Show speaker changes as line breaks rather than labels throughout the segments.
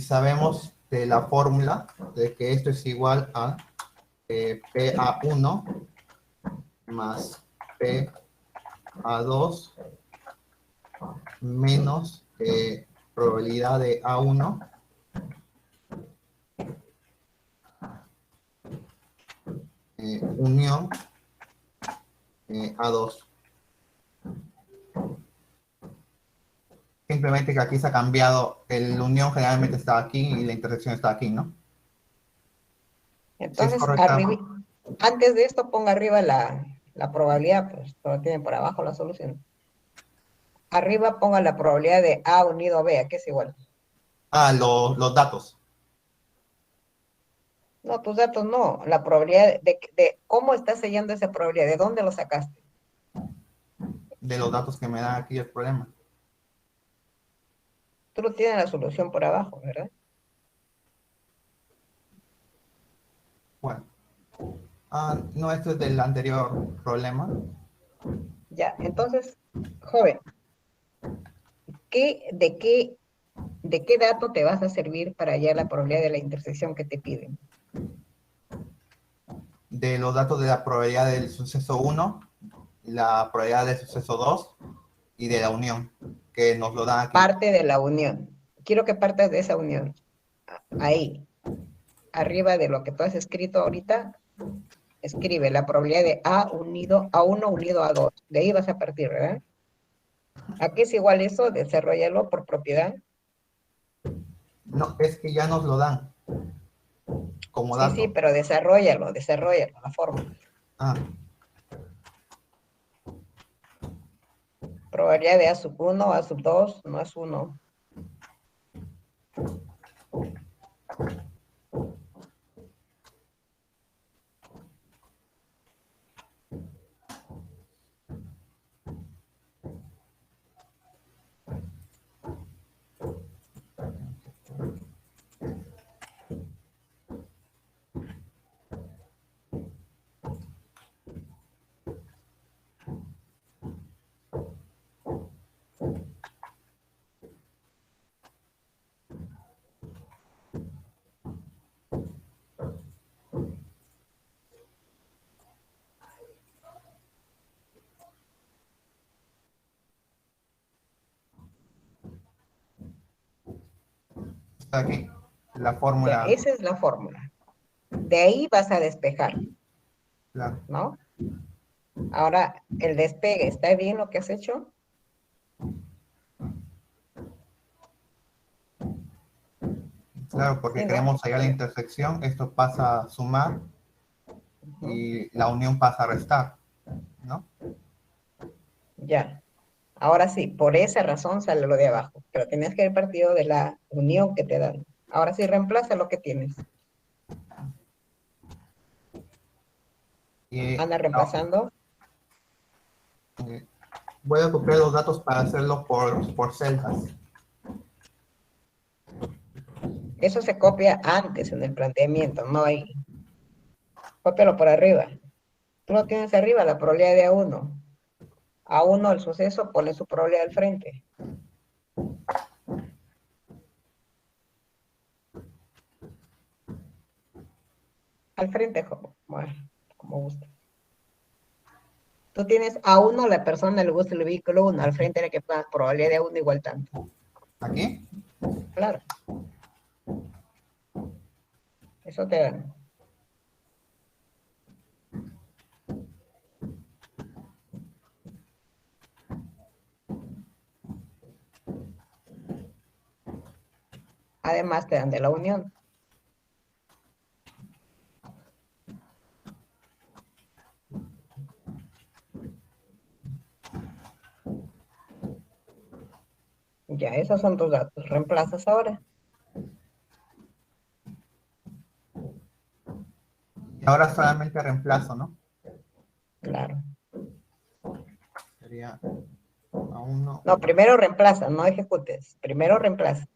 sabemos de la fórmula de que esto es igual a PA1 más PA2 menos probabilidad de A1 unión A2. Simplemente que aquí se ha cambiado, el unión generalmente está aquí y la intersección está aquí, ¿no? Si es
Entonces,
correcta.
antes de esto ponga arriba la probabilidad, pues lo tienen por abajo la solución. Arriba ponga la probabilidad de A unido a B, ¿a qué es igual?
Los datos.
No, tus datos no. La probabilidad de cómo estás sellando esa probabilidad, ¿de dónde lo sacaste?
De los datos que me dan aquí el problema.
Tú lo tienes la solución por abajo, ¿verdad?
Bueno. No, esto es del anterior problema.
Ya, entonces, joven, ¿de qué dato te vas a servir para hallar la probabilidad de la intersección que te piden?
De los datos de la probabilidad del suceso 1, la probabilidad del suceso 2 y de la unión, que nos lo dan aquí.
Parte de la unión. Quiero que partas de esa unión. Ahí, arriba de lo que tú has escrito ahorita, escribe la probabilidad de A1 unido a 2. De ahí vas a partir, ¿verdad? ¿A qué es igual eso? Desarrollalo por propiedad.
No, es que ya nos lo dan como
Sí, sí,
dato.
pero desarrollalo, la fórmula.
Ah,
Probabilidad de A sub 1, A sub 2, no es 1.
está aquí la
Ya,
fórmula.
esa es la fórmula. De ahí vas a despejar,
Claro,
¿no? Ahora, el despegue, ¿está bien lo que has hecho?
claro, porque
Sí, ¿no?
queremos hallar la intersección, esto pasa a sumar y la unión pasa a restar, ¿no?
Ya. Ahora sí, por esa razón sale lo de abajo, pero tenías que haber partido de la unión que te dan. Ahora sí, reemplaza lo que tienes.
Y
Anda reemplazando.
eh, voy a copiar los datos para hacerlo por celdas.
Eso se copia antes en el planteamiento, no ahí. Cópialo por arriba. Tú lo tienes arriba, la probabilidad de A1. A1, el suceso, pone su probabilidad al frente. Al frente, bueno, como gusta. Tú tienes A1, la persona le gusta el vehículo 1, al frente de que pongas probabilidad de A1 igual tanto.
¿Aquí?
Claro, eso te dan. Además te dan de la unión. Ya, esos son tus datos. Reemplazas ahora.
Y ahora solamente reemplazo, ¿no?
Claro.
Sería A1.
No, primero reemplaza, no ejecutes. Primero reemplaza.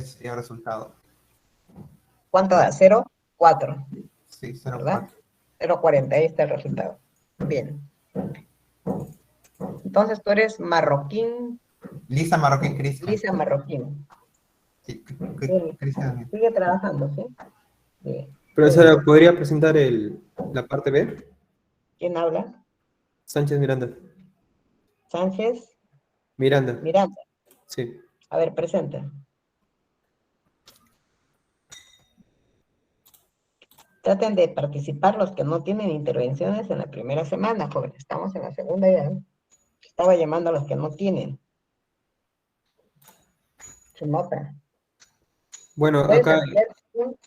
ese sería el resultado.
¿Cuánto da? 0,4,
Sí,
¿verdad?
0,4.
0,40, ahí está el resultado. Bien. Entonces tú eres Marroquín,
Lisa Marroquín Cristian.
Lisa Marroquín.
Sí,
Bien.
Cristian.
Sigue trabajando, ¿sí? Bien. Muy
Profesora,
bien.
¿podría presentar la parte B?
¿Quién habla?
Sánchez Miranda.
Sánchez
Miranda,
Miranda.
sí.
A ver, presenta. Traten de participar los que no tienen intervenciones en la primera semana, jóvenes. Estamos en la segunda ya. Estaba llamando a los que no tienen. Se nota.
Bueno,
Puedes
acá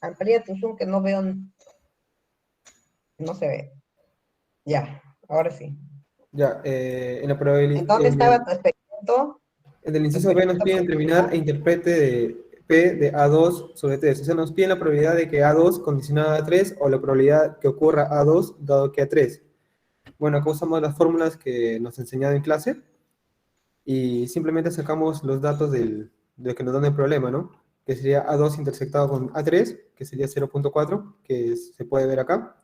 ampliar tu Zoom que no veo, no se ve. Ya, ahora sí.
ya, en la probabilidad,
¿En dónde estaba tu experimento?
en el
Tu
inciso B nos
experimento
piden determinar
principal.
e interprete de P de A2 sobre 3. O sea, nos piden la probabilidad de que A2 condicionada a 3 o la probabilidad que ocurra A2 dado que A3. Bueno, acá usamos las fórmulas que nos han enseñado en clase y simplemente sacamos los datos de que nos dan el problema, ¿no? Que sería A2 intersectado con A3, que sería 0,4, que se puede ver acá.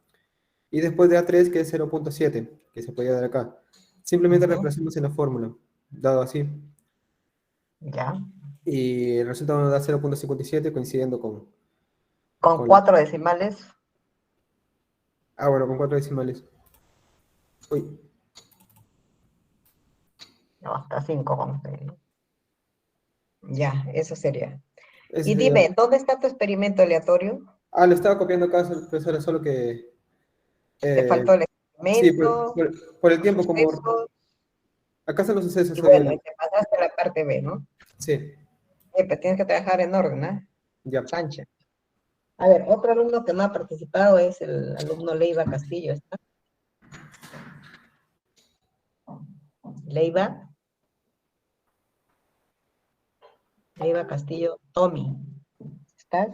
Y después de A3, que es 0,7, que se puede ver acá. Simplemente
Ujú,
reemplazamos en la fórmula, dado así.
ya.
Y el resultado nos da 0,57 coincidiendo
Con
con...
4 decimales.
Ah, bueno, con 4 decimales. Uy,
No, hasta 5 vamos a ver, ¿no? Ya, eso sería.
ese
Y
sería...
dime, ¿dónde está tu experimento aleatorio?
Ah, lo estaba copiando acá, profesora, solo que...
Te
eh,
faltó el
sí,
experimento,
por el tiempo, como...
sucesos,
Acá están los sucesos,
y
soy
bueno, y
el...
te pasaste a la parte B, ¿no?
Sí,
Pues tienes que trabajar en orden, ¿eh?
ya.
Sánchez. A ver, otro alumno que no ha participado es el alumno Leiva Castillo, ¿está? Leiva, Leiva Castillo, Tommy, ¿estás?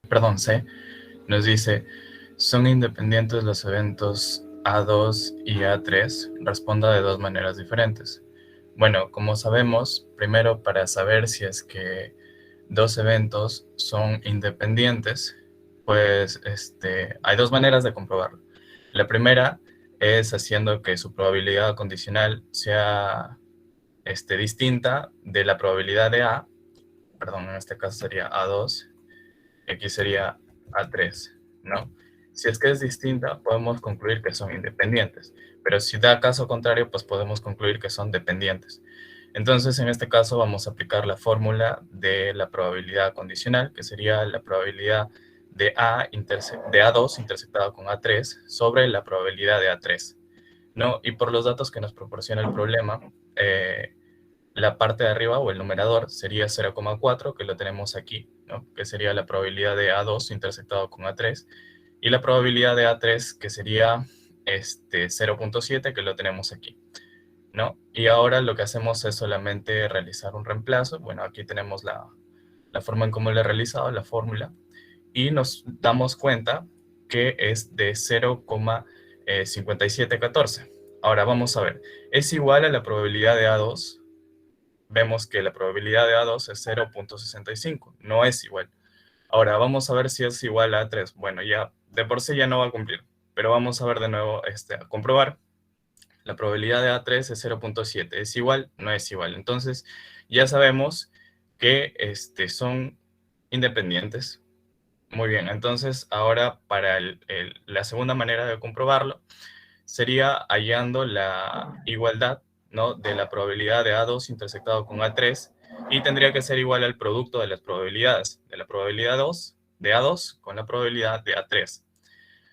Perdón, C, nos dice, ¿son independientes los eventos A2 y A3? Responda de dos maneras diferentes. Bueno, como sabemos, primero para saber si es que dos eventos son independientes, pues hay dos maneras de comprobarlo. La primera es haciendo que su probabilidad condicional sea distinta de la probabilidad de A, perdón, en este caso sería A2, y aquí sería A3, ¿no? Si es que es distinta, podemos concluir que son independientes, pero si da caso contrario, pues podemos concluir que son dependientes. Entonces, en este caso vamos a aplicar la fórmula de la probabilidad condicional, que sería la probabilidad de A2 intersectado con A3 sobre la probabilidad de A3, ¿no? Y por los datos que nos proporciona el problema, la parte de arriba o el numerador sería 0,4, que lo tenemos aquí, ¿no? Que sería la probabilidad de A2 intersectado con A3, y la probabilidad de A3, que sería 0,7, que lo tenemos aquí, ¿no? Y ahora lo que hacemos es solamente realizar un reemplazo. Bueno, aquí tenemos la forma en cómo lo he realizado, la fórmula, y nos damos cuenta que es de 0,5714. Ahora vamos a ver, es igual a la probabilidad de A2. Vemos que la probabilidad de A2 es 0,65, no es igual. Ahora vamos a ver si es igual a A3. Bueno, ya de por sí ya no va a cumplir, pero vamos a ver de nuevo, a comprobar. La probabilidad de A3 es 0,7, ¿es igual? No es igual. Entonces ya sabemos que son independientes. Muy bien, entonces ahora para la segunda manera de comprobarlo sería hallando la igualdad, ¿no?, de la probabilidad de A2 intersectado con A3, y tendría que ser igual al producto de las probabilidades, de la probabilidad de A2 con la probabilidad de A3.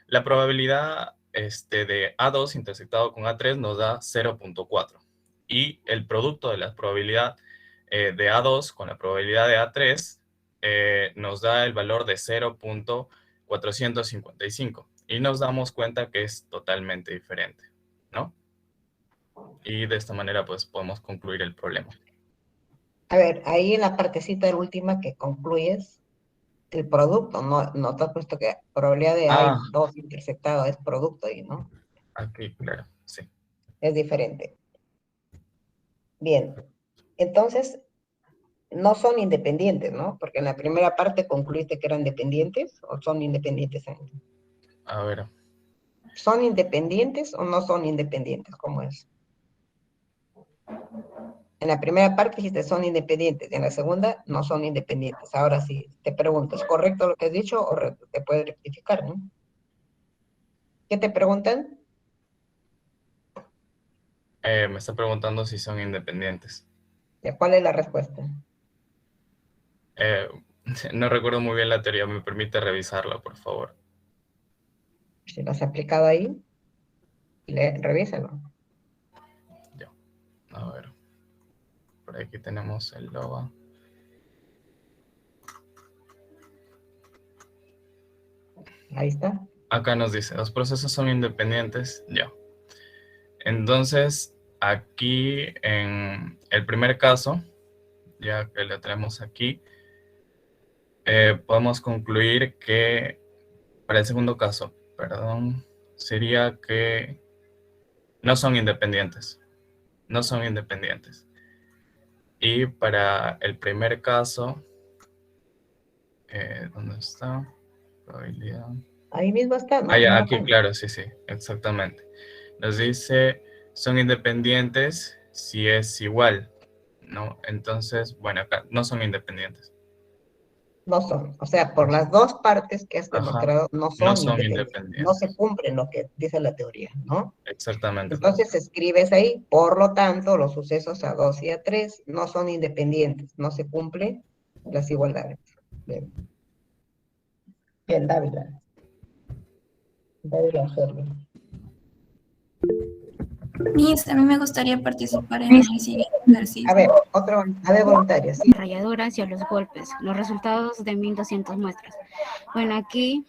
La probabilidad de A2 intersectado con A3 nos da 0,4, y el producto de la probabilidad de A2 con la probabilidad de A3 nos da el valor de 0,455, y nos damos cuenta que es totalmente diferente, ¿no? Y de esta manera pues podemos concluir el problema.
A ver, ahí en la partecita última que concluyes, el producto, no te has puesto que probabilidad de
Ah,
A2 intersectado es producto ahí, ¿no?
aquí, claro, sí.
Es diferente. Bien, entonces no son independientes, ¿no? Porque en la primera parte concluiste que eran dependientes o son independientes.
A ver,
¿Son independientes o no son independientes? ¿Cómo es? En la primera parte dijiste son independientes, en la segunda no son independientes. Ahora sí, te pregunto, ¿es correcto lo que has dicho o te puedes rectificar, ¿no? ¿Qué te preguntan?
me está preguntando si son independientes.
¿Cuál es la respuesta?
Eh, no recuerdo muy bien la teoría, ¿me permite revisarla, por favor?
Si lo has aplicado ahí, revísalo.
Ya, a ver. Por aquí tenemos el logo.
Ahí está.
Acá nos dice, los procesos son independientes. Ya. Entonces, aquí en el primer caso, ya que lo tenemos aquí, podemos concluir que, para el segundo caso, perdón, sería que no son independientes. No son independientes. Y para el primer caso, ¿dónde está? Probabilidad.
Ahí mismo está,
Ah,
¿no?
ya,
No
aquí,
cambia.
claro, sí, sí, exactamente. Nos dice, son independientes si es igual, ¿no? Entonces, bueno, acá no son independientes.
No son. O sea, por las dos partes que has
Ajá,
demostrado, no
no
son
son
independientes. No se
independientes.
cumplen lo que dice la teoría, ¿no?
Exactamente,
Entonces
profesor.
escribes ahí, por lo tanto, los sucesos A2 y A3 no son independientes, no se cumplen las igualdades. Bien, bien, Dávila. Dávila Ferri.
Miss, a mí me gustaría participar en el siguiente ejercicio.
A ver, voluntaria, sí.
Rayaduras y a los golpes, los resultados de 1200 muestras. Bueno, aquí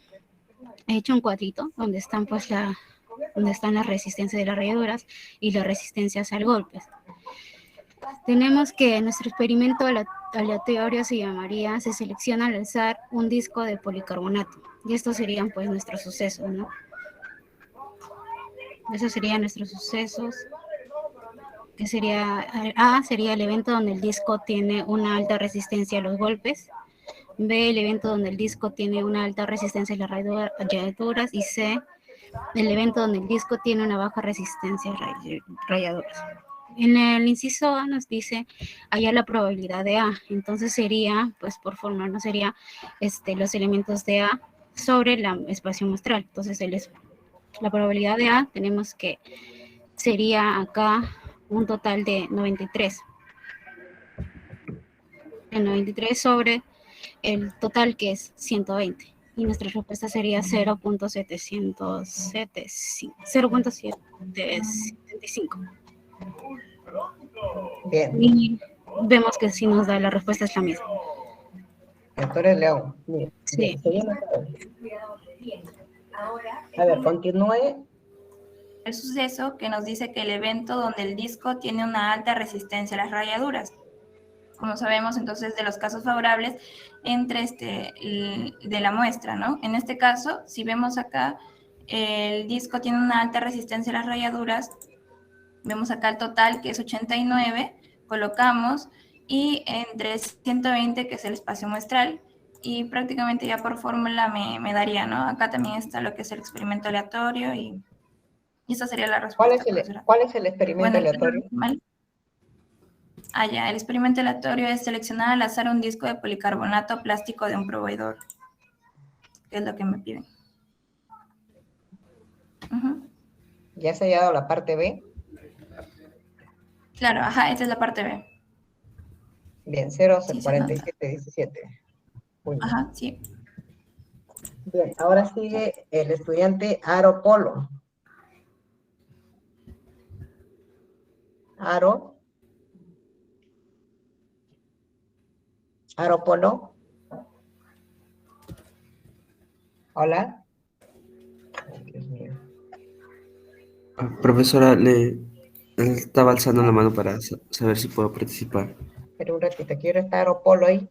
he hecho un cuadrito donde están pues donde están las resistencias de las rayaduras y las resistencias al golpe. Tenemos que nuestro experimento aleatorio se selecciona al alzar un disco de policarbonato. Y estos serían pues nuestros sucesos, ¿no? Esos serían nuestros sucesos. Que sería, A sería el evento donde el disco tiene una alta resistencia a los golpes. B, el evento donde el disco tiene una alta resistencia a las rayaduras. Y C, el evento donde el disco tiene una baja resistencia a rayaduras. En el inciso A nos dice hallar la probabilidad de A. Entonces sería, pues por forma, no sería los elementos de A sobre la espacio muestral. Entonces la probabilidad de A tenemos que sería acá un total de 93. El 93 sobre el total que es 120. Y nuestra respuesta sería 0.75.
Bien,
Y vemos que si nos da la respuesta es la misma.
tú eres León. Bien,
Sí.
bien, seguimos. A ver, continúe.
El suceso que nos dice que el evento donde el disco tiene una alta resistencia a las rayaduras. Como sabemos, entonces, de los casos favorables entre de la muestra, ¿no? En este caso, si vemos acá, el disco tiene una alta resistencia a las rayaduras, vemos acá el total, que es 89, colocamos, y entre 120, que es el espacio muestral, y prácticamente ya por fórmula me daría, ¿no? Acá también está lo que es el experimento aleatorio, y esa sería la respuesta, profesora.
¿Cuál es el experimento aleatorio?
Ya, el experimento aleatorio es seleccionar al azar un disco de policarbonato plástico de un proveedor, que es lo que me piden.
¿Ya se ha llegado a la parte B?
Claro, ajá, esta es la parte B.
Bien, 0,
Sí,
47, 17.
Ajá, sí.
Bien, ahora sigue el estudiante Aro Polo. Aro Polo. Hola. Ay, Dios mío.
Profesora, le estaba alzando la mano para saber si puedo participar.
Pero un ratito, quiero estar Aro Polo ahí.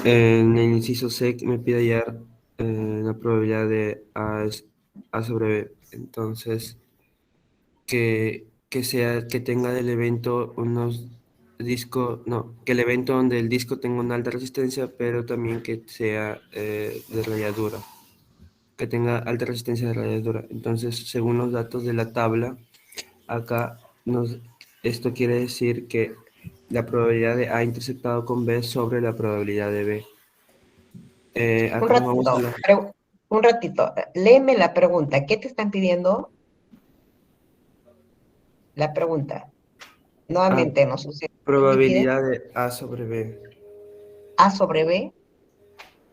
En el inciso C me pide hallar la probabilidad de A sobre B. Entonces, que tenga del evento disco, no, que el evento donde el disco tenga una alta resistencia, pero también que sea de rayadura, que tenga alta resistencia de rayadura. Entonces, según los datos de la tabla, acá esto quiere decir que la probabilidad de A interceptado con B sobre la probabilidad de B.
Un
Acá nos vamos a
ratito,
la
un ratito. Léeme la pregunta. ¿Qué te están pidiendo? La pregunta. Nuevamente, no sucede. ¿Qué me piden?
probabilidad de A sobre B.
A sobre B,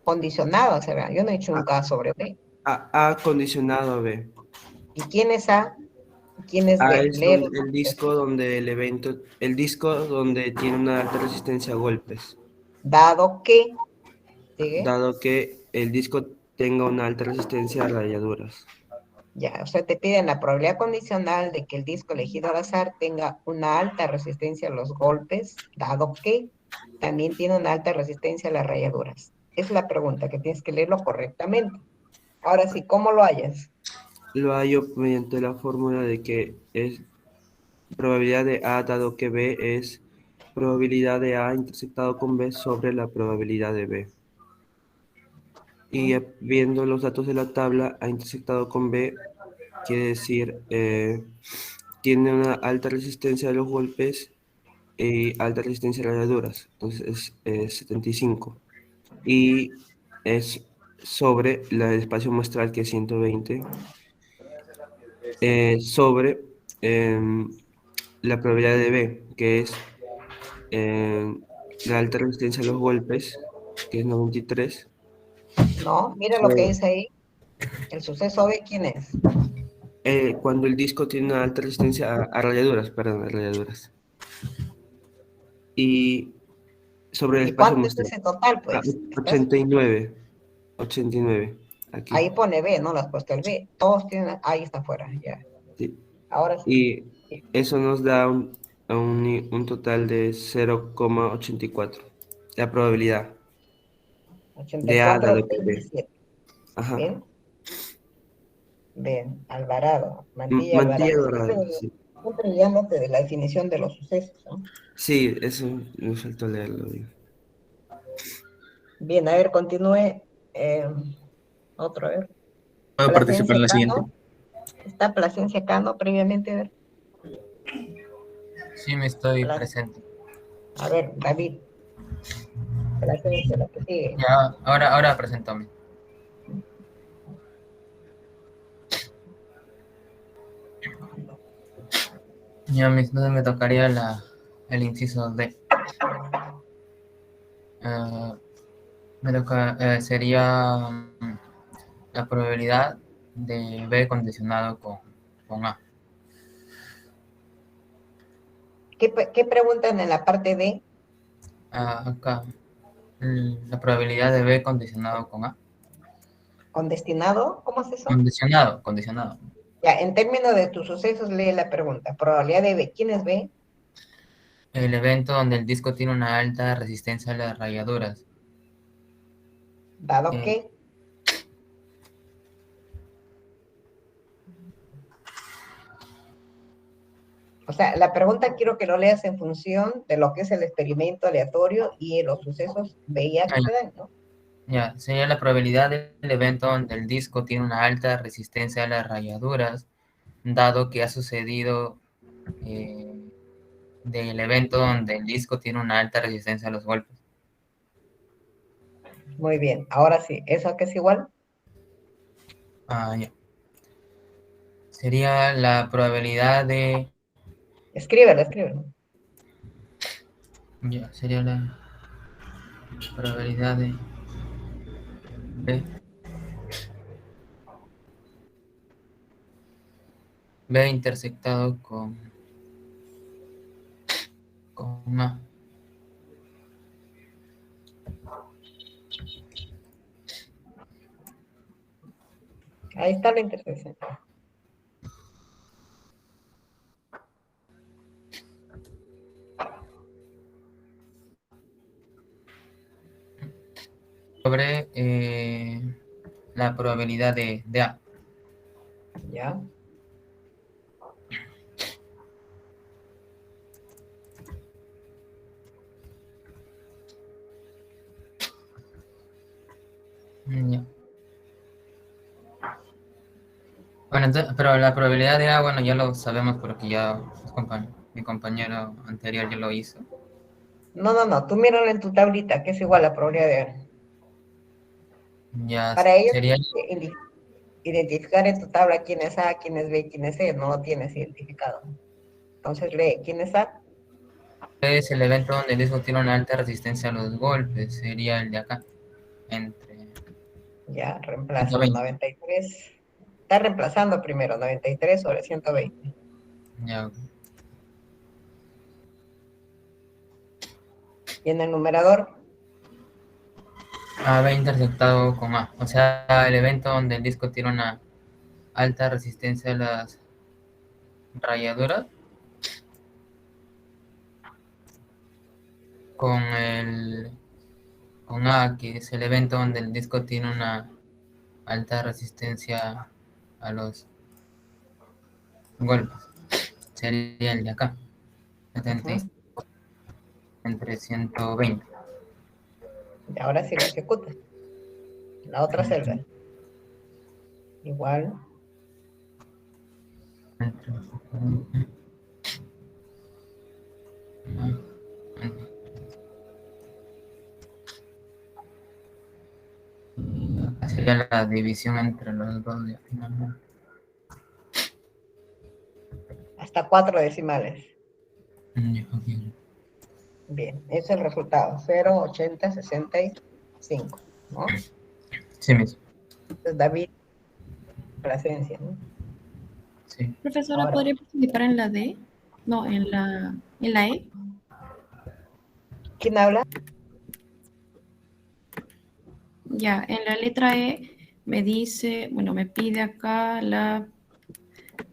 condicionado, o sea, yo no he hecho
A,
nunca A sobre B.
A condicionado a B.
¿Y quién es A? ¿Y quién es
A
B?
es
Léelo.
el disco donde el disco donde tiene una alta resistencia a golpes,
Dado que, ¿sigue?
dado que el disco tenga una alta resistencia a rayaduras.
Ya, o sea, te piden la probabilidad condicional de que el disco elegido al azar tenga una alta resistencia a los golpes, dado que también tiene una alta resistencia a las rayaduras. Es la pregunta, que tienes que leerlo correctamente. Ahora sí, ¿cómo lo hayas?
Lo hallo mediante la fórmula de que es probabilidad de A dado que B es probabilidad de A interceptado con B sobre la probabilidad de B. Y viendo los datos de la tabla, A intersectado con B quiere decir tiene una alta resistencia a los golpes y alta resistencia a rayaduras, entonces es 75. Y es sobre el espacio muestral que es 120, sobre la probabilidad de B, que es la alta resistencia a los golpes, que es 93.
¿No? Mira lo que
So,
dice ahí. El suceso B, ¿quién es?
cuando el disco tiene una alta resistencia a rayaduras, perdón, a rayaduras. Y sobre el
¿Y
espacio
cuánto es
muestral,
ese total,
ah,
pues? ¿Estás?
89, 89, aquí.
Ahí pone B, ¿no? Le has puesto el B. Todos tienen, ahí está afuera, ya.
Sí.
Ahora sí.
Y eso nos da un total de 0,84. La probabilidad de A
84,
dado que B.
27.
Ajá.
¿Bien? Bien. Alvarado. Mantilla
Mantilla
Alvarado.
dorada, sí.
Siempre guiándote de la definición de los sucesos, ¿no?
Sí, eso me faltó leerlo bien.
Bien, a ver, continúe. Otro, a ver.
¿Puedo participar
Plasencia
en la siguiente?
Cano. Está Plasencia Cano previamente, a ver.
Sí, me estoy
Plas-
presente.
A ver, David. Plasencia, la que sigue.
Ya, ahora preséntame. Ya, entonces me tocaría el inciso D. Sería la probabilidad de B condicionado con A.
¿Qué preguntan en la parte D?
Acá, la probabilidad de B condicionado con A.
¿Con destinado? ¿Cómo es eso?
Condicionado.
Ya, en términos de tus sucesos, lee la pregunta. Probabilidad de B. ¿Quién es B?
El evento donde el disco tiene una alta resistencia a las rayaduras.
Dado
Eh,
que. O sea, la pregunta quiero que lo leas en función de lo que es el experimento aleatorio y los sucesos veía que se dan, ¿no?
Ya, sería la probabilidad del evento donde el disco tiene una alta resistencia a las rayaduras, dado que ha sucedido del evento donde el disco tiene una alta resistencia a los golpes.
Muy bien, ahora sí, ¿eso qué es igual?
Ya. Sería la probabilidad de...
Escríbelo, escríbelo.
Ya, sería la probabilidad de B. B intersectado con A.
Ahí está la intersección.
Sobre la probabilidad de A.
¿Ya?
Bueno, pero la probabilidad de A, bueno, ya lo sabemos porque ya mi compañero anterior ya lo hizo.
No, tú míralo en tu tablita, que es igual a la probabilidad de A.
Ya
Para ello,
sería
identificar en tu tabla quién es A, quién es B y quién es C, no lo tienes identificado. Entonces lee, ¿quién es A?
es el evento donde el disco tiene una alta resistencia a los golpes, sería el de acá, entre
Ya, reemplaza
120.
93. Está reemplazando primero 93 sobre 120.
Ya,
Y en el numerador,
A B intersectado con A, o sea, el evento donde el disco tiene una alta resistencia a las rayaduras con con A, que es el evento donde el disco tiene una alta resistencia a los golpes. Sería el de acá, 75 entre 120.
y ahora sí lo ejecuta. La otra celda. Igual.
Sería la división entre los dos ya finalmente.
Hasta 4 decimales.
Ya, ok.
Bien, ese es el resultado. 0, 80, 65. ¿No?
Sí, mismo.
Entonces David, Plasencia, ¿no?
Sí.
Profesora,
Ahora.
¿podría participar en la D? No, en la E.
¿Quién habla?
Ya, en la letra E me dice, bueno, me pide acá la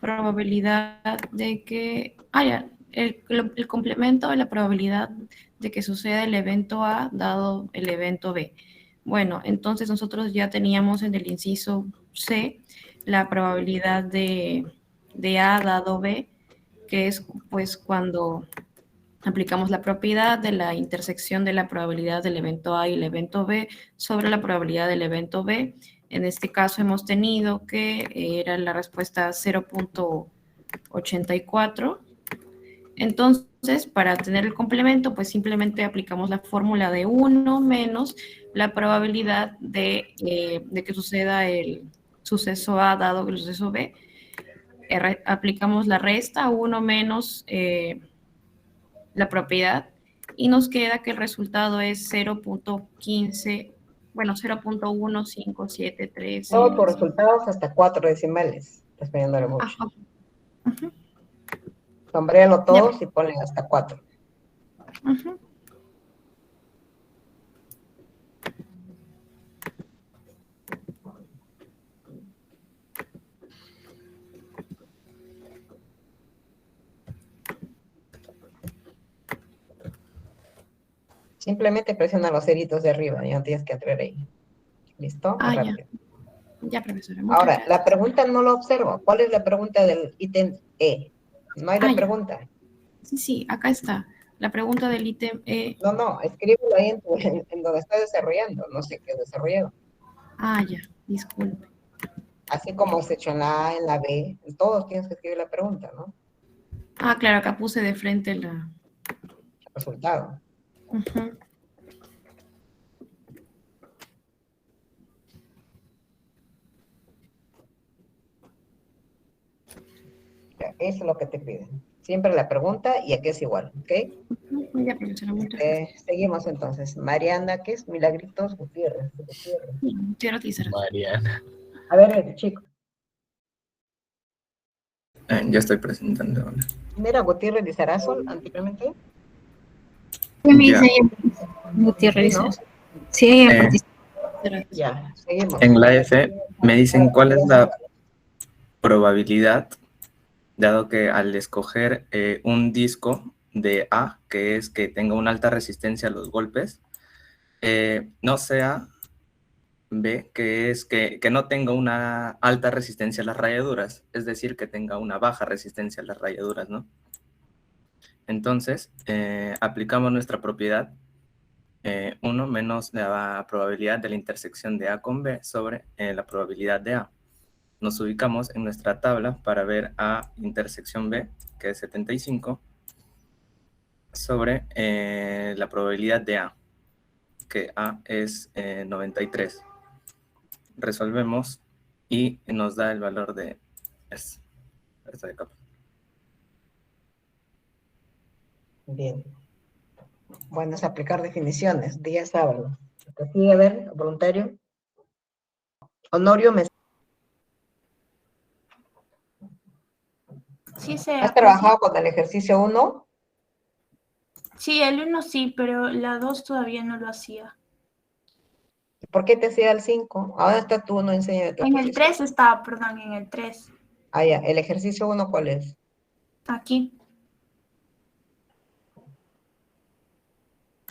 probabilidad de que, ya, el complemento de la probabilidad de que suceda el evento A dado el evento B. Bueno, entonces nosotros ya teníamos en el inciso C la probabilidad de A dado B, que es pues cuando aplicamos la propiedad de la intersección de la probabilidad del evento A y el evento B sobre la probabilidad del evento B. En este caso hemos tenido que era la respuesta 0.84. Entonces, para tener el complemento, pues simplemente aplicamos la fórmula de 1 menos la probabilidad de que suceda el suceso A dado el suceso B. Aplicamos la resta, 1 menos la propiedad, y nos queda que el resultado es 0.15, bueno, 0.1573.
Todo por resultados hasta 4 decimales. Estás poniéndole mucho.
Ok. Uh-huh.
Sombréalo todos y ponle hasta 4.
Uh-huh.
Simplemente presiona los ceritos de arriba, ya no tienes que entrar ahí. ¿Listo?
Ya.
Rápido.
Ya, profesora. Muchas
Ahora,
gracias.
la pregunta no la observo. ¿Cuál es la pregunta del ítem E? No hay la
ya.
pregunta.
Sí, acá está. La pregunta del ítem E.
No, escríbelo ahí en donde está desarrollando. No sé qué desarrollado.
Ya, disculpe.
Así como se hecho en la A, en la B, en todos tienes que escribir la pregunta, ¿no?
Claro, acá puse de frente el
resultado.
Uh-huh.
Eso es lo que te piden. Siempre la pregunta y aquí es igual, ¿ok?
Ya, profesora, muchas gracias.
Seguimos entonces. Mariana, ¿qué es? Milagritos Gutiérrez.
Mariana.
A ver, chico.
Ya estoy presentando.
¿Quién era Gutiérrez Lizarazo anteriormente?
Sí, me dice Gutiérrez.
¿No?
Sí, ella
Eh,
participó.
Ya, seguimos.
En la F me dicen cuál es la probabilidad, dado que al escoger un disco de A, que es que tenga una alta resistencia a los golpes, no sea B, que es que no tenga una alta resistencia a las rayaduras, es decir, que tenga una baja resistencia a las rayaduras, ¿no? Entonces, aplicamos nuestra propiedad 1 menos la probabilidad de la intersección de A con B sobre la probabilidad de A. nos ubicamos en nuestra tabla para ver A intersección B, que es 75, sobre la probabilidad de A, que A es 93. Resolvemos y nos da el valor de esta de acá.
Bien. Bueno, es aplicar definiciones, día sábado. ¿Te sigue a ver, voluntario? Honorio,
Sí, se
¿has
aprecia.
trabajado con el ejercicio 1?
Sí, el 1 sí, pero la 2 todavía no lo hacía.
¿Por qué te hacía el 5? Ahora está tú, no enseña tu
En el
ejercicio.
3 estaba, perdón, en el 3.
Ah, ya, el ejercicio 1, ¿cuál es?
Aquí.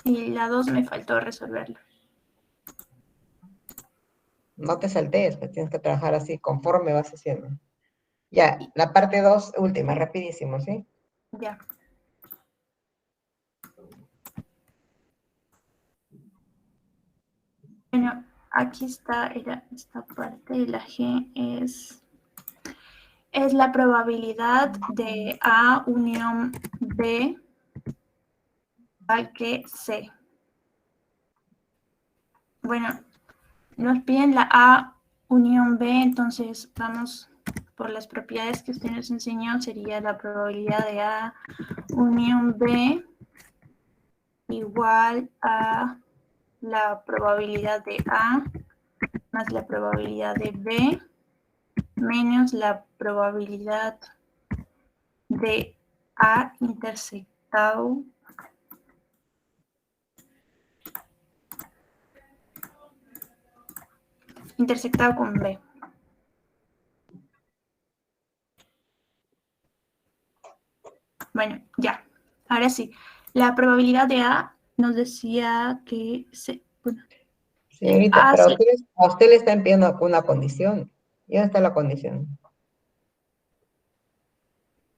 Y la 2 me faltó resolverlo.
No te saltees, pues tienes que trabajar así, conforme vas haciendo. Ya, la parte 2, última, rapidísimo, ¿sí?
Ya. Bueno, aquí está esta parte de la G es la probabilidad de A unión B igual que C. Bueno, nos piden la A unión B, entonces vamos por las propiedades que usted nos enseñó, sería la probabilidad de A unión B igual a la probabilidad de A más la probabilidad de B menos la probabilidad de A intersectado con B. Bueno, ya. Ahora sí. La probabilidad de A nos decía que
Señorita, pero a usted le están pidiendo una condición. ¿Y dónde está la condición?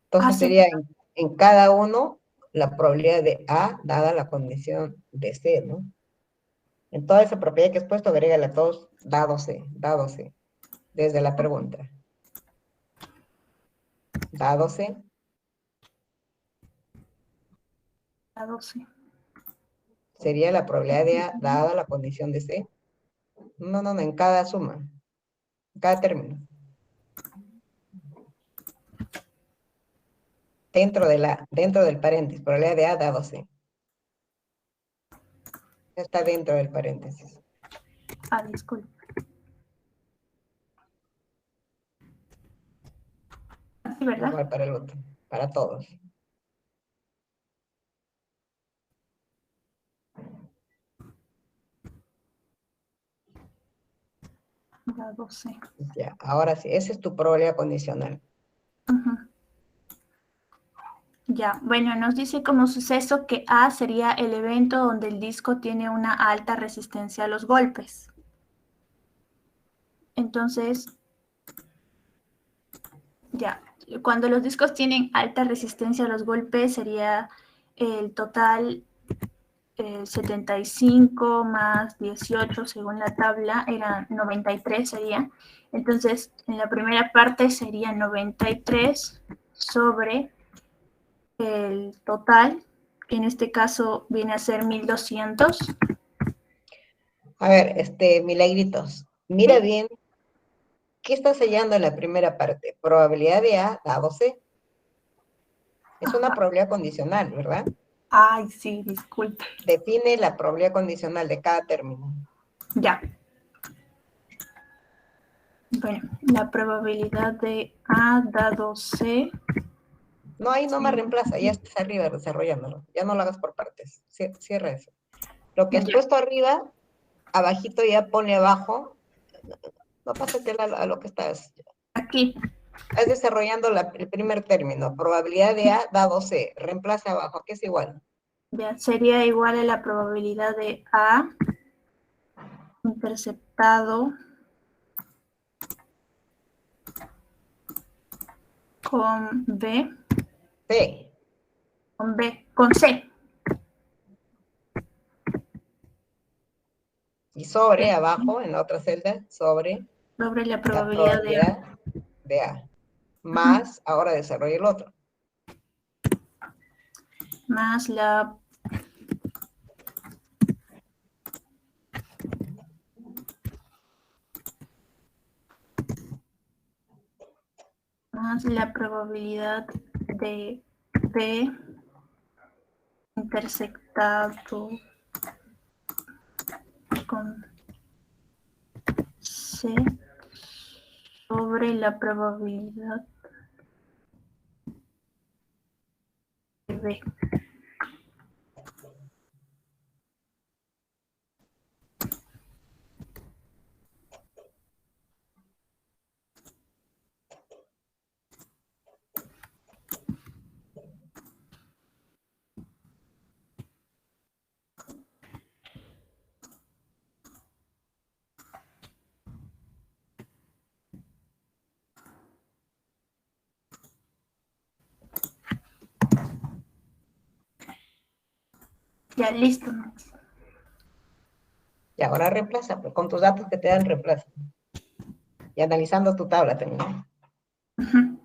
Entonces sería en cada uno la probabilidad de A dada la condición de C, ¿no? En toda esa propiedad que has puesto, agrégale a todos dado C, desde la pregunta. Dado C.
Dado C.
Sería la probabilidad de A dada la condición de C. No, en cada suma, en cada término. Dentro del paréntesis, probabilidad de A dado C. Está dentro del paréntesis.
Ah, disculpe. Sí, ¿verdad?
Igual para el otro, para todos.
Dado C.
Ya, ahora sí, esa es tu probabilidad condicional.
Ya, bueno, nos dice como suceso que A sería el evento donde el disco tiene una alta resistencia a los golpes. Entonces, ya, cuando los discos tienen alta resistencia a los golpes sería el total 75 más 18 según la tabla, era 93 sería. Entonces, en la primera parte sería 93 sobre el total, que en este caso viene a ser 1200.
A ver, Milagritos, mira bien, ¿qué estás hallando en la primera parte? Probabilidad de A dado C. Es una probabilidad condicional, ¿verdad?
Ay, sí, disculpe.
Define la probabilidad condicional de cada término.
Ya. Bueno, la probabilidad de A dado C.
No, ahí no me reemplaza, ya estás arriba desarrollándolo. Ya no lo hagas por partes. Cierra eso. Lo que has puesto arriba, abajito ya pone abajo. No pásate a lo que estás.
Aquí.
Estás desarrollando el primer término. Probabilidad de A dado C. Reemplaza abajo, que es igual.
Ya, sería igual a la probabilidad de A interceptado con B.
C.
Con B, con C.
Y sobre, abajo, en la otra celda, sobre
la
la
probabilidad de A.
de A. Más, ahora desarrolla el otro.
Más la probabilidad de B intersectado con C sobre la probabilidad de B. Ya, listo.
Y ahora reemplaza, pues, con tus datos que te dan reemplaza. Y analizando tu tabla también.
Ujú.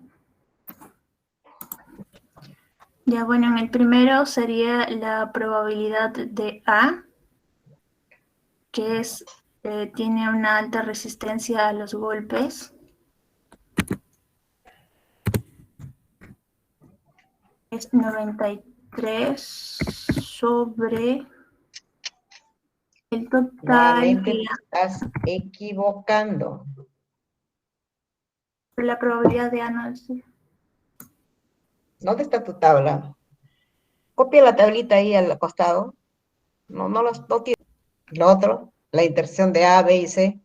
Ya, bueno, en el primero sería la probabilidad de A, que es, tiene una alta resistencia a los golpes. Es 93 sobre el total.
Nuevamente te estás equivocando.
La probabilidad de A no es.
¿Dónde está tu tabla? Copia la tablita ahí al costado. No tiene. Lo otro, la intersección de A, B y C.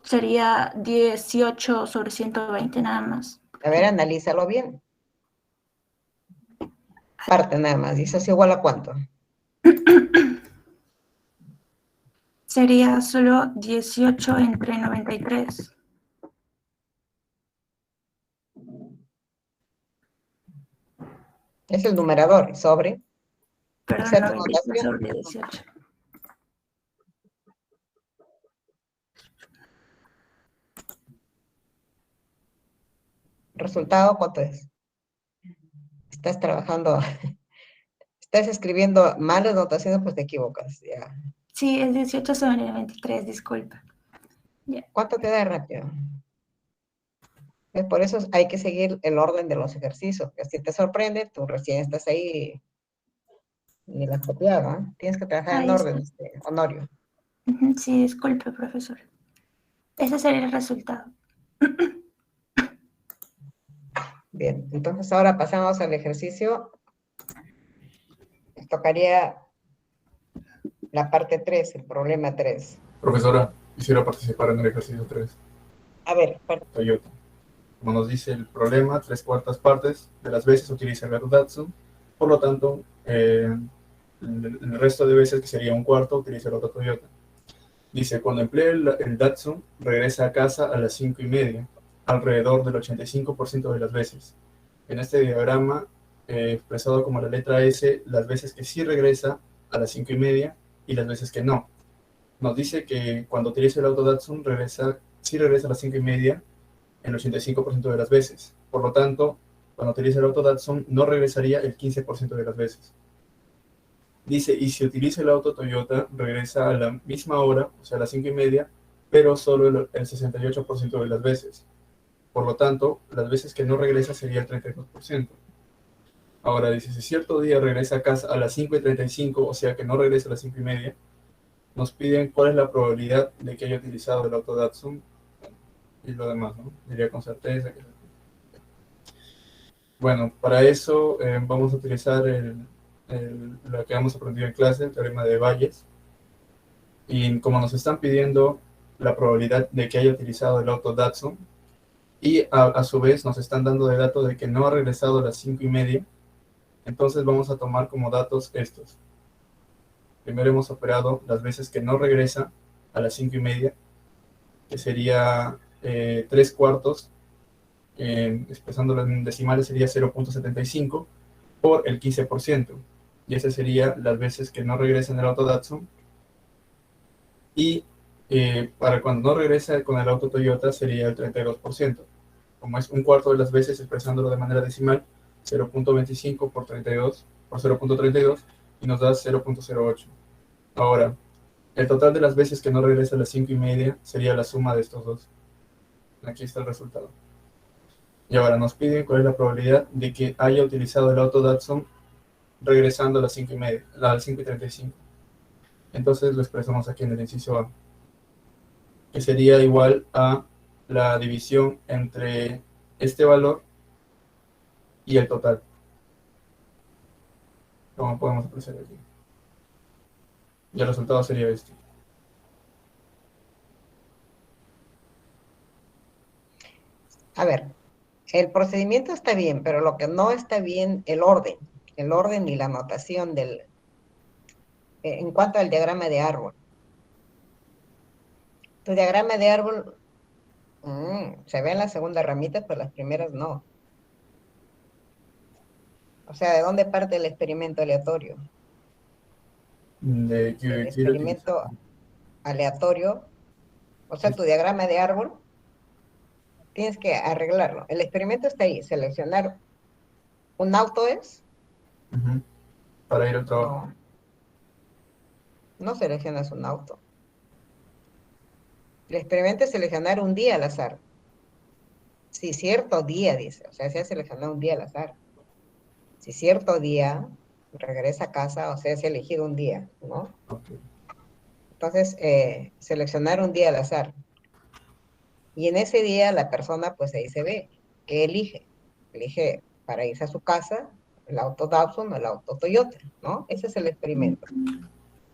Sería 18 sobre 120 nada más.
A ver, analízalo bien. Parte nada más. ¿Y eso es igual a cuánto?
Sería solo 18 entre 93.
Es el numerador, sobre.
Perdón,
Esa es tu
93
notación.
sobre 18.
¿Resultado cuánto es? Estás trabajando, estás escribiendo malas notaciones, pues te equivocas. Ya.
Sí, es 18 sobre 23, disculpa. Ya.
¿Cuánto te da rápido? Por eso hay que seguir el orden de los ejercicios. Que si te sorprende, tú recién estás ahí y la copiaba. Tienes que trabajar en
Ahí está.
orden, Honorio.
Ujú, sí, disculpe, profesor. Ese sería el resultado.
Bien, entonces ahora pasamos al ejercicio. Nos tocaría la parte 3, el problema 3.
Profesora, quisiera participar en el ejercicio 3.
A ver,
Toyota. Como nos dice el problema, 3/4 partes de las veces utiliza el método Datsun. Por lo tanto, el resto de veces, que sería un cuarto, utiliza el otro Toyota. Dice, cuando emplea el Datsun, regresa a casa a las 5:30, alrededor del 85% de las veces. En este diagrama, expresado como la letra S, las veces que sí regresa a las 5:30 y las veces que no. Nos dice que cuando utiliza el auto Datsun, sí regresa a las 5:30 en el 85% de las veces. Por lo tanto, cuando utiliza el auto Datsun, no regresaría el 15% de las veces. Dice, y si utiliza el auto Toyota, regresa a la misma hora, o sea, a las 5:30, pero solo el 68% de las veces. Por lo tanto, las veces que no regresa sería el 32%. Ahora dice, si cierto día regresa a casa a las 5:35, o sea que no regresa a las 5:30, nos piden cuál es la probabilidad de que haya utilizado el auto Datsun y lo demás, ¿no? Diría con certeza que... Bueno, para eso vamos a utilizar lo que hemos aprendido en clase, el teorema de Bayes. Y como nos están pidiendo la probabilidad de que haya utilizado el auto Datsun, y a su vez nos están dando de dato de que no ha regresado a las 5:30, entonces vamos a tomar como datos estos. Primero hemos operado las veces que no regresa a las 5:30, que sería 3/4, expresándolo en decimales sería 0.75 por el 15%. Y esas serían las veces que no regresan el auto Datsun. Y Para cuando no regresa con el auto Toyota sería el 32%. Como es un cuarto de las veces expresándolo de manera decimal, 0.25 por 32 por 0.32 y nos da 0.08. Ahora, el total de las veces que no regresa a las 5:30 sería la suma de estos dos. Aquí está el resultado. Y ahora nos piden cuál es la probabilidad de que haya utilizado el auto Datsun regresando a las 5:30, a las 5:35. Entonces lo expresamos aquí en el inciso A, que sería igual a la división entre este valor y el total. Como podemos apreciar aquí. Y el resultado sería este.
A ver, el procedimiento está bien, pero lo que no está bien, el orden y la notación en cuanto al diagrama de árbol. Tu diagrama de árbol se ve en la segunda ramita, pero las primeras no. O sea, ¿de dónde parte el experimento aleatorio?
De que
El experimento aleatorio, o sea, tu diagrama de árbol, tienes que arreglarlo. El experimento está ahí, seleccionar un auto es.
Para ir al trabajo.
No seleccionas un auto. El experimento es seleccionar un día al azar. Si cierto día, dice, o sea, se ha seleccionado un día al azar. Si cierto día regresa a casa, o sea, se ha elegido un día, ¿no?
Okay.
Entonces, seleccionar un día al azar. Y en ese día la persona, pues ahí se ve, ¿qué elige? Elige para irse a su casa el auto Datsun o el auto Toyota, ¿no? Ese es el experimento.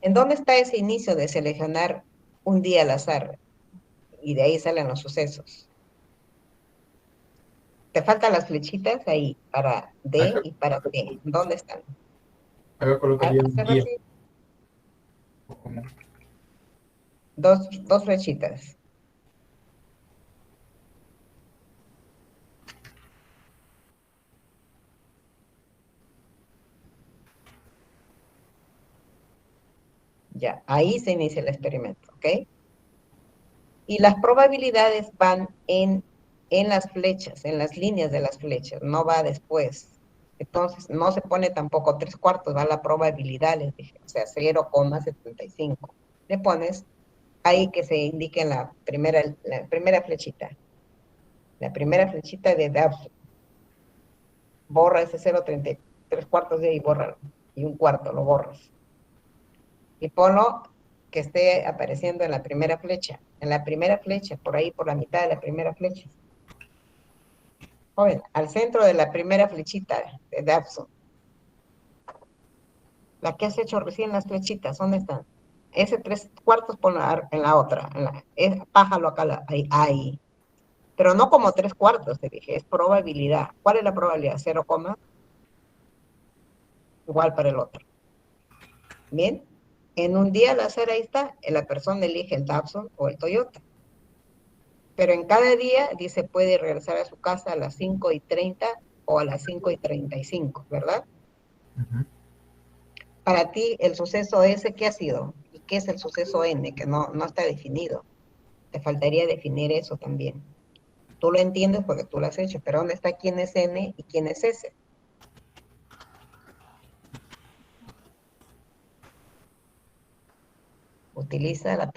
¿En dónde está ese inicio de seleccionar un día al azar? Y de ahí salen los sucesos. Te faltan las flechitas ahí, para D y para T. ¿Dónde están?
Acá colocaría un día.
Dos flechitas. Ya, ahí se inicia el experimento, ¿ok? Y las probabilidades van en las flechas, en las líneas de las flechas, no va después. Entonces, no se pone tampoco 3/4, va la probabilidad, les dije, o sea, 0,75. Le pones ahí que se indique en la primera flechita. La primera flechita de Datsun. Borra ese 0,3/4 de ahí, bórralo. Y 1/4 lo borras. Y ponlo que esté apareciendo en la primera flecha. En la primera flecha, por ahí, por la mitad de la primera flecha. Joven, al centro de la primera flechita de Datsun. La que has hecho recién las flechitas, ¿dónde están? Ese 3/4 ponlo en la otra. Pájalo acá, ahí. Pero no como 3/4, te dije, es probabilidad. ¿Cuál es la probabilidad? 0, igual para el otro. Bien. En un día al azar, ahí está, la persona elige el Datsun o el Toyota. Pero en cada día, dice, puede regresar a su casa a las 5:30 o a las 5:35, ¿verdad? Para ti, el suceso S, ¿qué ha sido? ¿Y qué es el suceso N? Que no está definido. Te faltaría definir eso también. Tú lo entiendes porque tú lo has hecho, pero ¿dónde está quién es N y quién es S? Utiliza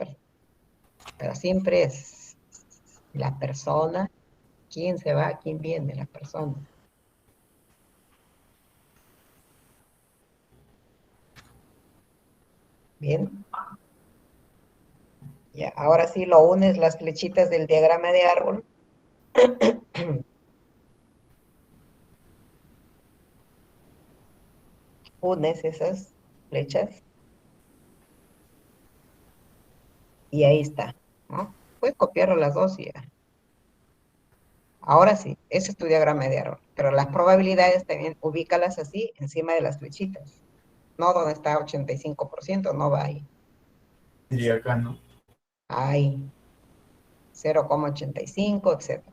pero siempre es la persona, quién se va, quién viene, la persona. Bien. Ya, ahora sí lo unes las flechitas del diagrama de árbol. Unes esas flechas. Y ahí está, ¿no? Puedes copiarlo las dos y ya. Ahora sí, ese es tu diagrama de árbol. Pero las probabilidades también, ubícalas así, encima de las flechitas. No donde está 85%, no va ahí.
Diría acá, ¿no?
Ahí. 0,85, etc.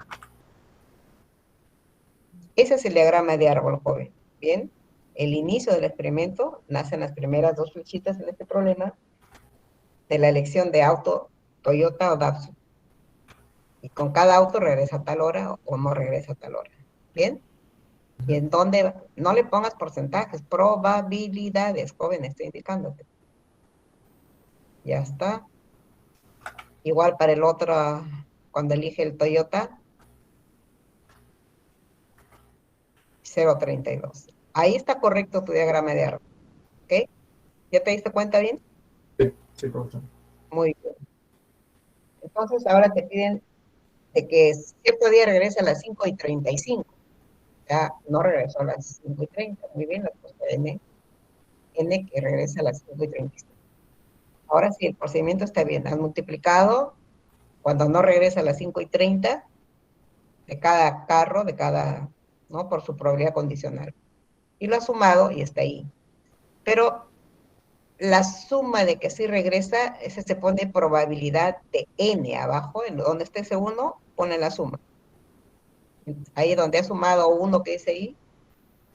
Ese es el diagrama de árbol, joven. Bien. El inicio del experimento, nacen las primeras dos flechitas en este problema, de la elección de auto Toyota o Datsun. Y con cada auto regresa a tal hora o no regresa a tal hora. ¿Bien? Y en donde no le pongas porcentajes, probabilidades, joven, estoy indicándote. Ya está. Igual para el otro, cuando elige el Toyota, 0.32. Ahí está correcto tu diagrama de árbol. ¿Ok? ¿Ya te diste cuenta bien?
Sí, profesor.
Muy bien. Entonces ahora te piden de que cierto día regrese a las 5:35. Ya no regresó a las 5:30. Muy bien, la respuesta de N que regresa a las 5:35. Ahora sí, el procedimiento está bien. Has multiplicado cuando no regresa a las 5:30 de cada carro, ¿no? Por su probabilidad condicional. Y lo has sumado y está ahí. Pero la suma de que sí regresa, ese se pone probabilidad de N abajo, en donde esté ese 1, pone la suma. Ahí donde ha sumado 1 que dice ahí,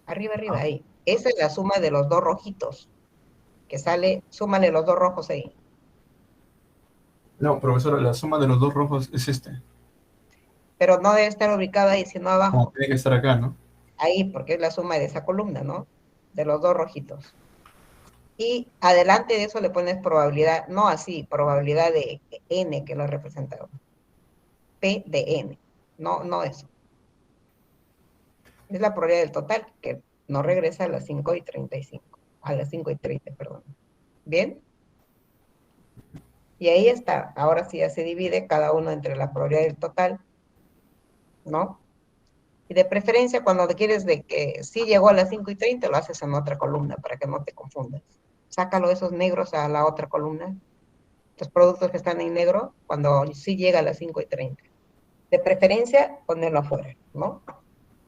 arriba, ahí. Esa es la suma de los dos rojitos, que sale, súmale los dos rojos ahí.
No, profesora, la suma de los dos rojos es este.
Pero no debe estar ubicado ahí, sino abajo.
No, tiene que estar acá, ¿no?
Ahí, porque es la suma de esa columna, ¿no? De los dos rojitos. Y adelante de eso le pones probabilidad, no así, probabilidad de N que lo ha representado. P de N, no eso. Es la probabilidad del total, que no regresa a las 5:35, a las 5:30, perdón. ¿Bien? Y ahí está, ahora sí ya se divide cada uno entre la probabilidad del total, ¿no? Y de preferencia, cuando quieres de que sí llegó a las 5:30, lo haces en otra columna para que no te confundas. Sácalo esos negros a la otra columna. Los productos que están en negro, cuando sí llega a las 5:30. De preferencia, ponerlo afuera, ¿no?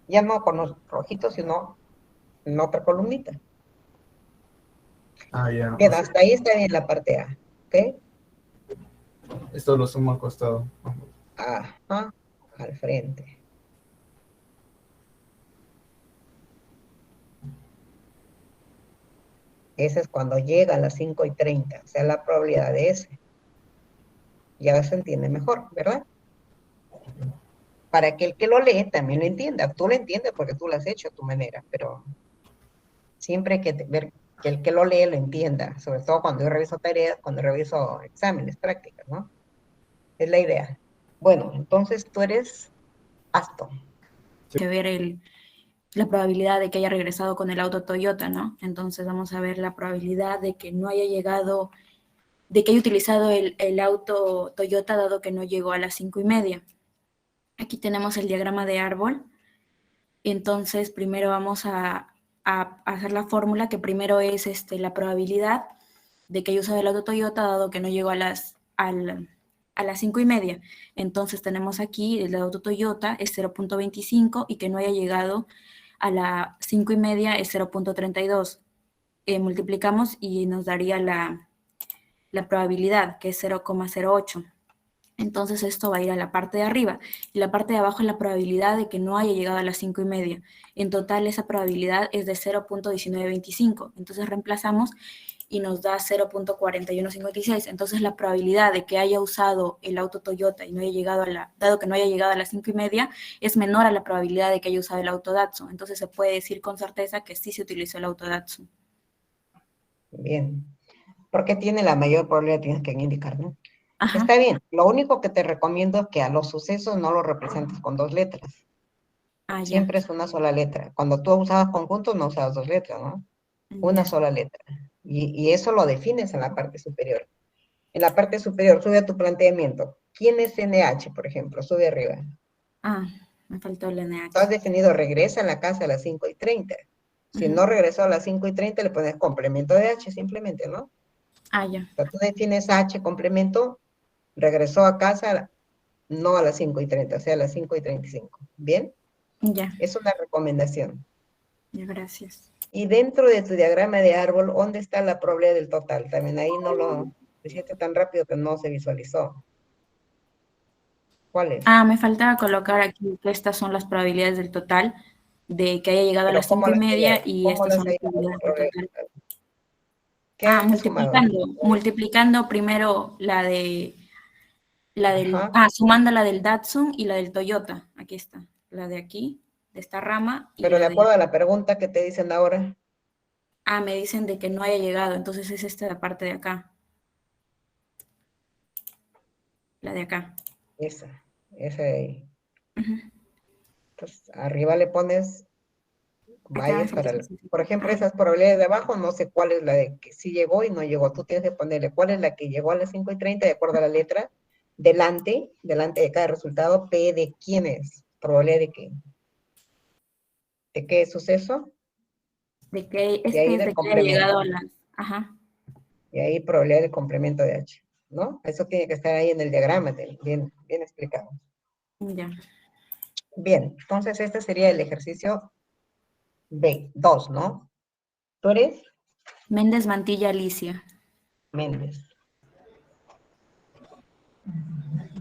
Ya no con los rojitos, sino en otra columnita.
Ah, ya.
Bien, hasta ahí está bien la parte A, ¿ok?
Esto lo sumo al costado.
Ajá, al frente. Ese es cuando llega a las 5:30, o sea, la probabilidad de ese. Ya se entiende mejor, ¿verdad? Para que el que lo lee también lo entienda. Tú lo entiendes porque tú lo has hecho a tu manera, pero siempre hay que ver que el que lo lee lo entienda, sobre todo cuando yo reviso tareas, cuando reviso exámenes, prácticas, ¿no? Es la idea. Bueno, entonces tú eres Aston.
Que ver la probabilidad de que haya regresado con el auto Toyota, ¿no? Entonces vamos a ver la probabilidad de que no haya llegado, de que haya utilizado el auto Toyota dado que no llegó a las 5:30. Aquí tenemos el diagrama de árbol. Entonces primero vamos a hacer la fórmula que primero es la probabilidad de que haya usado el auto Toyota dado que no llegó a las 5:30. Entonces tenemos aquí el auto Toyota es 0.25 y que no haya llegado a las 5:30 es 0.32. Multiplicamos y nos daría la probabilidad, que es 0.08. Entonces esto va a ir a la parte de arriba. Y la parte de abajo es la probabilidad de que no haya llegado a las 5:30. En total esa probabilidad es de 0.1925. Entonces reemplazamos y nos da 0.4156. Entonces la probabilidad de que haya usado el auto Toyota y no haya llegado dado que no haya llegado a las 5:30, es menor a la probabilidad de que haya usado el auto Datsun. Entonces se puede decir con certeza que sí se utilizó el auto Datsun.
Bien. Porque tiene la mayor probabilidad, tienes que indicar, ¿no?
Ajá.
Está bien. Lo único que te recomiendo es que a los sucesos no los representes con dos letras. Siempre es una sola letra. Cuando tú usabas conjuntos no usabas dos letras, ¿no? Una sola letra. Y eso lo defines en la parte superior. En la parte superior, sube a tu planteamiento. ¿Quién es NH, por ejemplo? Sube arriba.
Me faltó el NH.
Tú has definido regresa a la casa a las 5:30. Si no regresó a las 5:30, le pones complemento de H simplemente, ¿no?
Ya.
O sea, tú defines H complemento, regresó a casa no a las 5:30, o sea, a las 5:35. ¿Bien?
Ya.
Es una recomendación.
Ya, gracias.
Y dentro de tu diagrama de árbol, ¿dónde está la probabilidad del total? También ahí no lo hiciste tan rápido que no se visualizó. ¿Cuál es?
Me faltaba colocar aquí que estas son las probabilidades del total de que haya llegado a las 5:30 y estas son las probabilidades del total.
¿Qué has sumado?
Multiplicando primero la de
La del, sumando la del Datsun y la del Toyota. Aquí está. La de aquí, de esta rama. Y
Pero
la
de acuerdo a la pregunta que te dicen ahora.
Me dicen de que no haya llegado, entonces es esta la parte de acá. La de acá.
Esa de ahí. Entonces, arriba le pones valles para, por ejemplo, esas probabilidades de abajo, no sé cuál es la de que sí llegó y no llegó. Tú tienes que ponerle cuál es la que llegó a las 5:30 de acuerdo a la letra, delante de cada resultado, P de quién es, probabilidad de qué suceso.
De que
y ahí del complemento.
Llegado a las,
Y ahí probabilidad de complemento de H, ¿no? Eso tiene que estar ahí en el diagrama, bien explicado.
Ya.
Bien, entonces este sería el ejercicio B2, ¿no? ¿Tú eres?
Méndez Mantilla Alicia.
Méndez.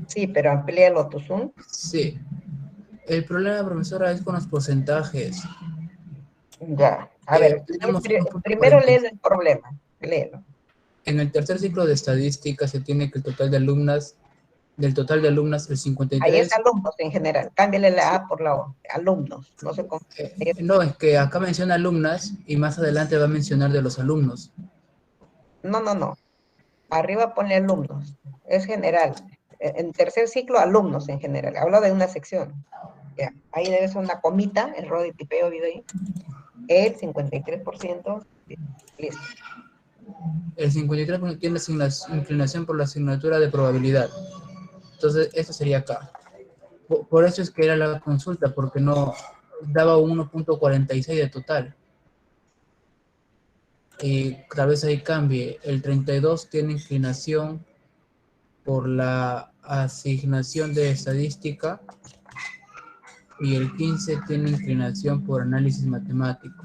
Sí, pero amplíalo tu Zoom.
Sí. El problema, profesora, es con los porcentajes.
Ya. A ver, primero lee el problema. Léelo.
En el tercer ciclo de estadística se tiene que el total de alumnas, del total de alumnas, el 53...
Ahí es alumnos en general. Cámbiale la A por la O. Alumnos. No se confunde.
No, es que acá menciona alumnas y más adelante va a mencionar de los alumnos.
No. Arriba pone alumnos. Es general. En tercer ciclo, alumnos en general. Habla de una sección. Ya. Ahí debe ser una comita, error de tipeo, video ahí. El 53%. Listo.
El 53% tiene inclinación por la asignatura de probabilidad. Entonces, eso sería acá. Por eso es que era la consulta, porque no daba 1.46 de total. Y tal vez ahí cambie. El 32 tiene inclinación por la asignación de estadística y el 15 tiene inclinación por análisis matemático.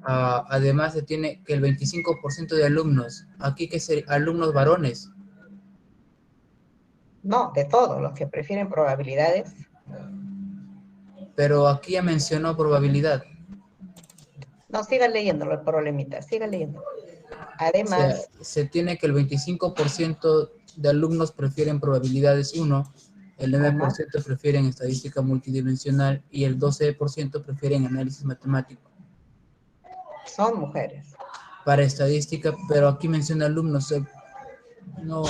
Además se tiene que el 25% de alumnos, aquí que ser alumnos varones.
No, de todos los que prefieren probabilidades.
Pero aquí ya mencionó probabilidad.
No, siga leyéndolo el problemita, siga leyendo. Además,
o sea, se tiene que el 25% de alumnos prefieren probabilidades 1, el 9% prefieren estadística multidimensional y el 12% prefieren análisis matemático.
Son mujeres.
Para estadística, pero aquí menciona alumnos, no.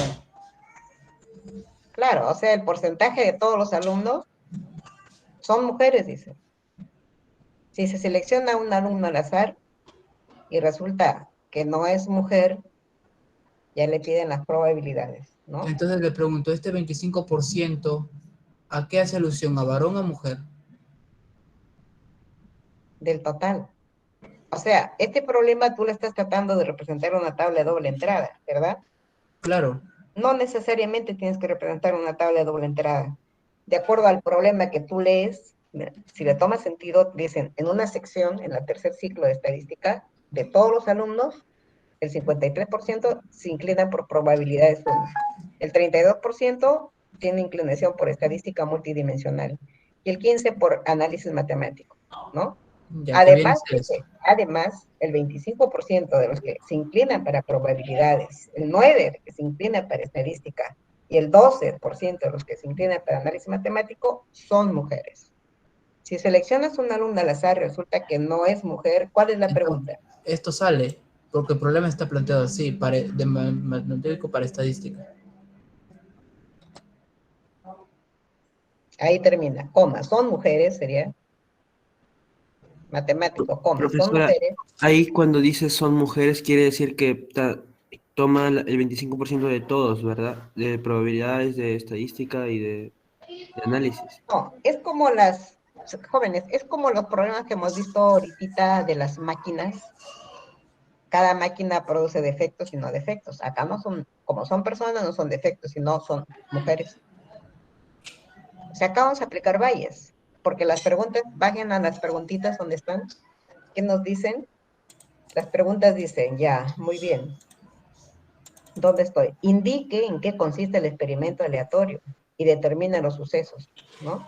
Claro, o sea, el porcentaje de todos los alumnos son mujeres, dice. Si se selecciona un alumno al azar y resulta que no es mujer, ya le piden las probabilidades, ¿no?
Entonces le pregunto, ¿este 25% a qué hace alusión? ¿A varón o mujer?
Del total. O sea, este problema tú le estás tratando de representar una tabla de doble entrada, ¿verdad?
Claro.
No necesariamente tienes que representar una tabla de doble entrada. De acuerdo al problema que tú lees, si le toma sentido, dicen, en una sección, en el tercer ciclo de estadística, de todos los alumnos, el 53% se inclina por probabilidades 1. El 32% tiene inclinación por estadística multidimensional. Y el 15% por análisis matemático, ¿no?
Ya,
Además, el 25% de los que se inclinan para probabilidades, el 9% que se inclina para estadística y el 12% de los que se inclinan para análisis matemático son mujeres. Si seleccionas una alumna al azar y resulta que no es mujer, ¿cuál es la pregunta?
Esto sale, porque el problema está planteado así, de matemático para estadística.
Ahí termina, coma, son mujeres, sería... matemático, coma,
profesora,
son mujeres.
Ahí cuando dice son mujeres, quiere decir que toma el 25% de todos, ¿verdad? De probabilidades, de estadística y de análisis.
No, es como las, jóvenes, es como los problemas que hemos visto ahorita de las máquinas. Cada máquina produce defectos y no defectos. Acá no son, como son personas, no son defectos, sino son mujeres. O sea, acá vamos a aplicar valles. Porque las preguntas, bajen a las preguntitas donde están. ¿Qué nos dicen? Las preguntas dicen, ya, muy bien. ¿Dónde estoy? Indique en qué consiste el experimento aleatorio y determina los sucesos, ¿no?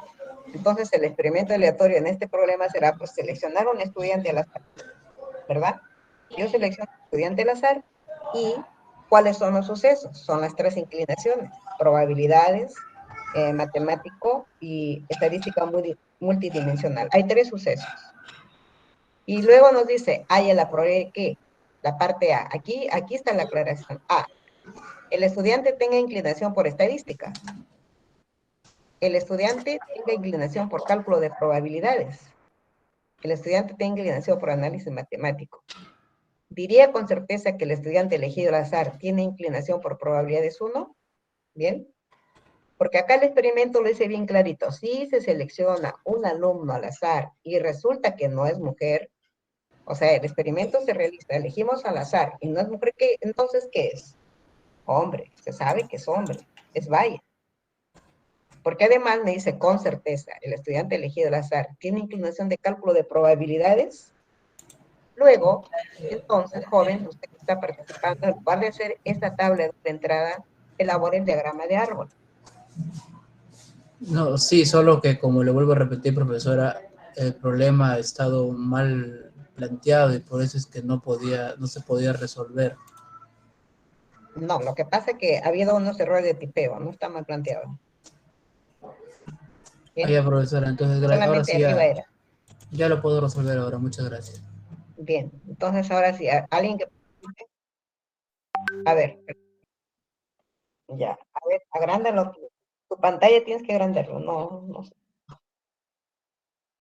Entonces, el experimento aleatorio en este problema será, pues, seleccionar un estudiante al azar, ¿verdad? Yo selecciono un estudiante al azar y ¿Cuáles son los sucesos? Son las tres inclinaciones, probabilidades, matemático y estadística multidimensional. Hay tres sucesos. Y luego nos dice, hay la probabilidad de que, la parte A, aquí está la aclaración. A, el estudiante tenga inclinación por estadística. El estudiante tenga inclinación por cálculo de probabilidades. El estudiante tenga inclinación por análisis matemático. Diría con certeza que el estudiante elegido al azar tiene inclinación por probabilidades 1. Bien. Porque acá el experimento lo dice bien clarito. Si se selecciona un alumno al azar y resulta que no es mujer, o sea, el experimento se realiza, elegimos al azar y no es mujer, entonces, ¿qué es? Hombre, se sabe que es hombre, es vaya. Porque además me dice con certeza, el estudiante elegido al azar tiene inclinación de cálculo de probabilidades. Luego, entonces, joven, usted que está participando, en lugar de hacer esta tabla de entrada, elabore el diagrama de árbol.
No, sí, solo que como le vuelvo a repetir, profesora, el problema ha estado mal planteado y por eso es que no se podía resolver.
No, lo que pasa es que ha habido unos errores de tipeo, no está mal planteado.
Ah, ya, profesora, entonces ahora
Solamente
sí
arriba era.
ya lo puedo resolver ahora, muchas gracias.
Bien, entonces ahora sí, alguien que... A ver, ya, a ver, agrándalo. Tu pantalla tienes que agrandarlo, no sé.